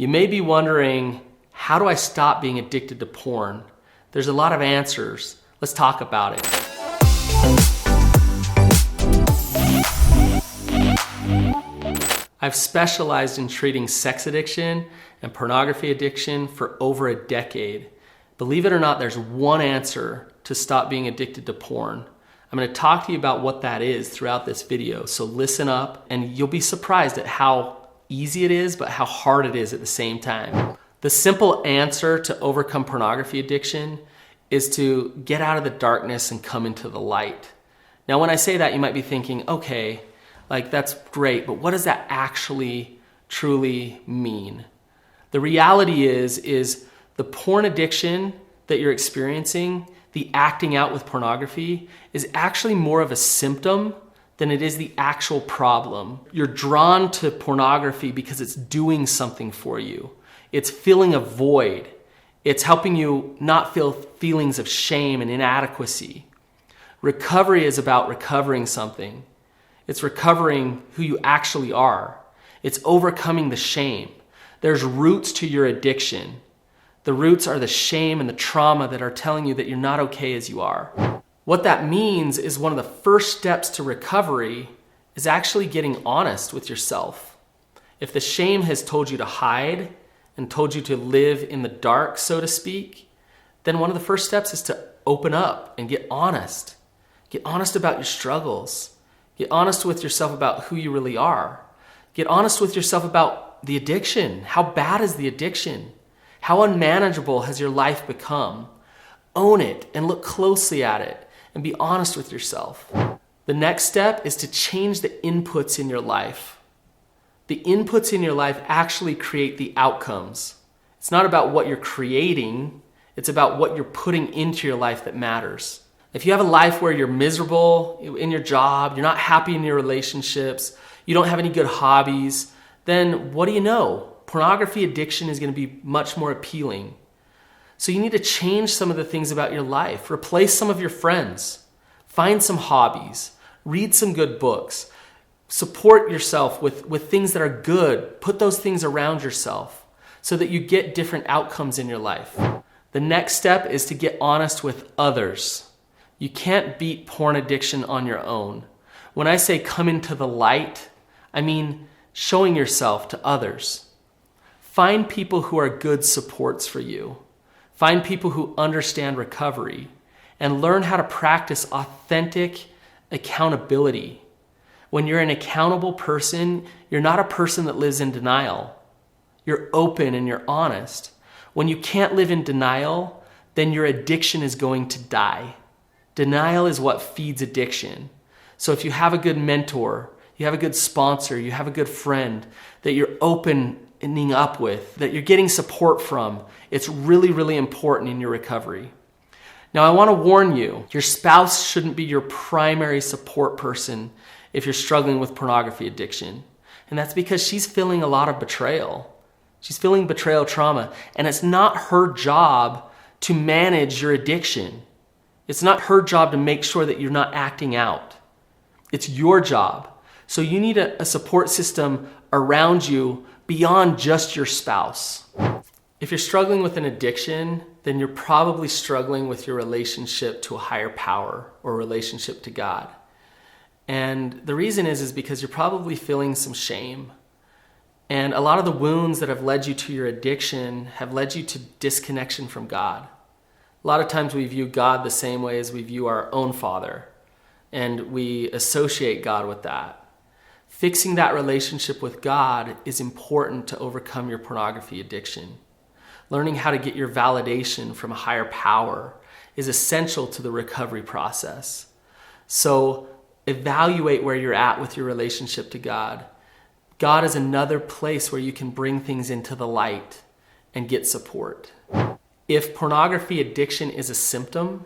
You may be wondering, how do I stop being addicted to porn? There's a lot of answers. Let's talk about it. I've specialized in treating sex addiction and pornography addiction for over a decade. Believe it or not, there's one answer to stop being addicted to porn. I'm going to talk to you about what that is throughout this video, so listen up and you'll be surprised at how easy it is, but how hard it is at the same time. The simple answer to overcome pornography addiction is to get out of the darkness and come into the light. Now, when I say that, you might be thinking, okay, like that's great, but what does that actually truly mean? The reality is the porn addiction that you're experiencing, the acting out with pornography, is actually more of a symptom than it is the actual problem. You're drawn to pornography because it's doing something for you. It's filling a void. It's helping you not feel feelings of shame and inadequacy. Recovery is about recovering something. It's recovering who you actually are. It's overcoming the shame. There's roots to your addiction. The roots are the shame and the trauma that are telling you that you're not okay as you are. What that means is one of the first steps to recovery is actually getting honest with yourself. If the shame has told you to hide and told you to live in the dark, so to speak, then one of the first steps is to open up and get honest. Get honest about your struggles. Get honest with yourself about who you really are. Get honest with yourself about the addiction. How bad is the addiction? How unmanageable has your life become? Own it and look closely at it and be honest with yourself. The next step is to change the inputs in your life. The inputs in your life actually create the outcomes. It's not about what you're creating, it's about what you're putting into your life that matters. If you have a life where you're miserable in your job, you're not happy in your relationships, you don't have any good hobbies, then what do you know? Pornography addiction is going to be much more appealing. So you need to change some of the things about your life. Replace some of your friends. Find some hobbies. Read some good books. Support yourself with things that are good. Put those things around yourself so that you get different outcomes in your life. The next step is to get honest with others. You can't beat porn addiction on your own. When I say come into the light, I mean showing yourself to others. Find people who are good supports for you. Find people who understand recovery and learn how to practice authentic accountability. When you're an accountable person, you're not a person that lives in denial. You're open and you're honest. When you can't live in denial, then your addiction is going to die. Denial is what feeds addiction. So if you have a good mentor, you have a good sponsor, you have a good friend that you're opening up with, that you're getting support from, it's really, really important in your recovery. Now, I want to warn you, your spouse shouldn't be your primary support person if you're struggling with pornography addiction. And that's because she's feeling a lot of betrayal. She's feeling betrayal trauma, and it's not her job to manage your addiction. It's not her job to make sure that you're not acting out. It's your job. So you need a support system around you beyond just your spouse. If you're struggling with an addiction, then you're probably struggling with your relationship to a higher power or relationship to God. And the reason is because you're probably feeling some shame. And a lot of the wounds that have led you to your addiction have led you to disconnection from God. A lot of times we view God the same way as we view our own father, and we associate God with that. Fixing that relationship with God is important to overcome your pornography addiction. Learning how to get your validation from a higher power is essential to the recovery process. So evaluate where you're at with your relationship to God. God is another place where you can bring things into the light and get support. If pornography addiction is a symptom,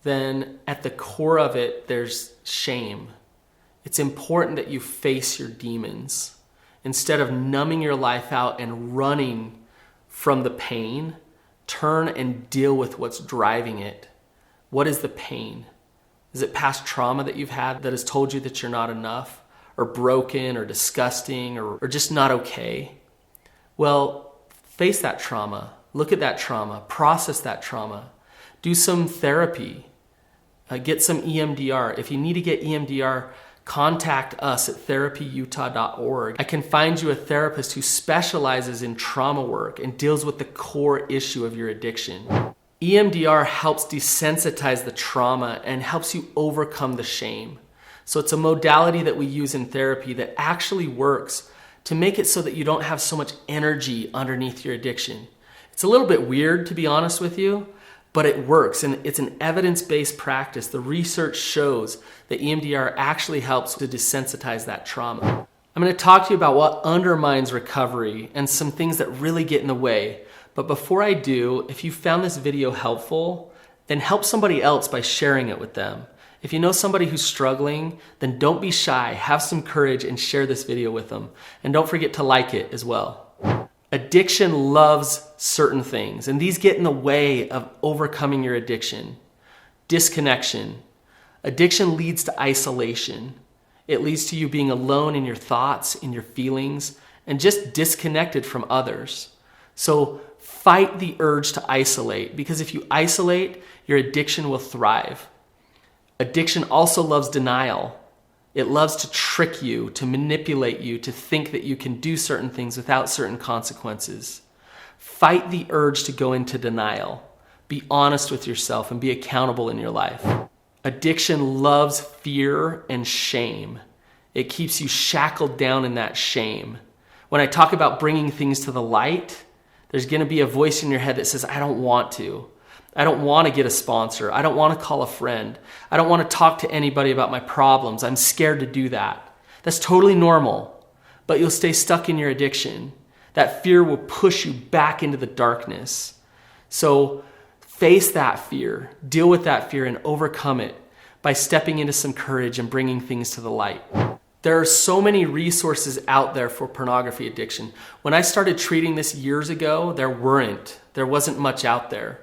then at the core of it, there's shame. It's important that you face your demons. Instead of numbing your life out and running from the pain, turn and deal with what's driving it. What is the pain? Is it past trauma that you've had that has told you that you're not enough, or broken, or disgusting, or just not okay? Well, Face that trauma. Look at that trauma. Process that trauma. Do some therapy. Get some EMDR. If you need to get EMDR, contact us at therapyutah.org. I can find you a therapist who specializes in trauma work and deals with the core issue of your addiction. EMDR helps desensitize the trauma and helps you overcome the shame. So it's a modality that we use in therapy that actually works to make it so that you don't have so much energy underneath your addiction. It's a little bit weird, to be honest with you, but it works, and it's an evidence-based practice. The research shows that EMDR actually helps to desensitize that trauma. I'm going to talk to you about what undermines recovery and some things that really get in the way. But before I do, if you found this video helpful, then help somebody else by sharing it with them. If you know somebody who's struggling, then don't be shy, have some courage and share this video with them. And don't forget to like it as well. Addiction loves certain things, and these get in the way of overcoming your addiction. Disconnection. Addiction leads to isolation. It leads to you being alone in your thoughts, in your feelings, and just disconnected from others. So fight the urge to isolate, because if you isolate, your addiction will thrive. Addiction also loves denial. It loves to trick you, to manipulate you, to think that you can do certain things without certain consequences. Fight the urge to go into denial. Be honest with yourself and be accountable in your life. Addiction loves fear and shame. It keeps you shackled down in that shame. When I talk about bringing things to the light, there's going to be a voice in your head that says, I don't want to. I don't want to get a sponsor. I don't want to call a friend. I don't want to talk to anybody about my problems. I'm scared to do that. That's totally normal, but you'll stay stuck in your addiction. That fear will push you back into the darkness. So face that fear, deal with that fear, and overcome it by stepping into some courage and bringing things to the light. There are so many resources out there for pornography addiction. When I started treating this years ago, there wasn't much out there.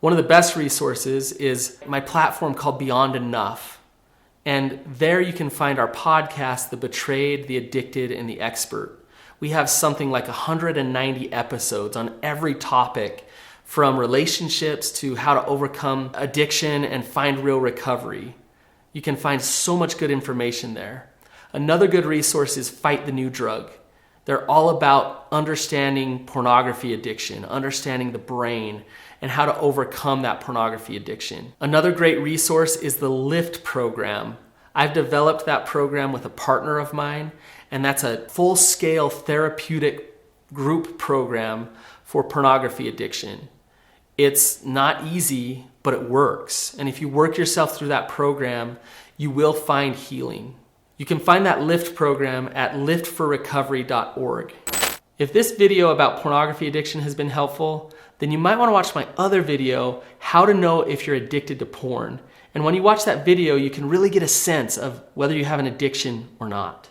One of the best resources is my platform called Beyond Enough. And there you can find our podcast, The Betrayed, The Addicted, and The Expert. We have something like 190 episodes on every topic, from relationships to how to overcome addiction and find real recovery. You can find so much good information there. Another good resource is Fight the New Drug. They're all about understanding pornography addiction, understanding the brain, and how to overcome that pornography addiction. Another great resource is the LIFT program. I've developed that program with a partner of mine, and that's a full-scale therapeutic group program for pornography addiction. It's not easy, but it works. And if you work yourself through that program, you will find healing. You can find that LIFT program at liftforrecovery.org. If this video about pornography addiction has been helpful, then you might want to watch my other video, How to Know If You're Addicted to Porn. And when you watch that video, you can really get a sense of whether you have an addiction or not.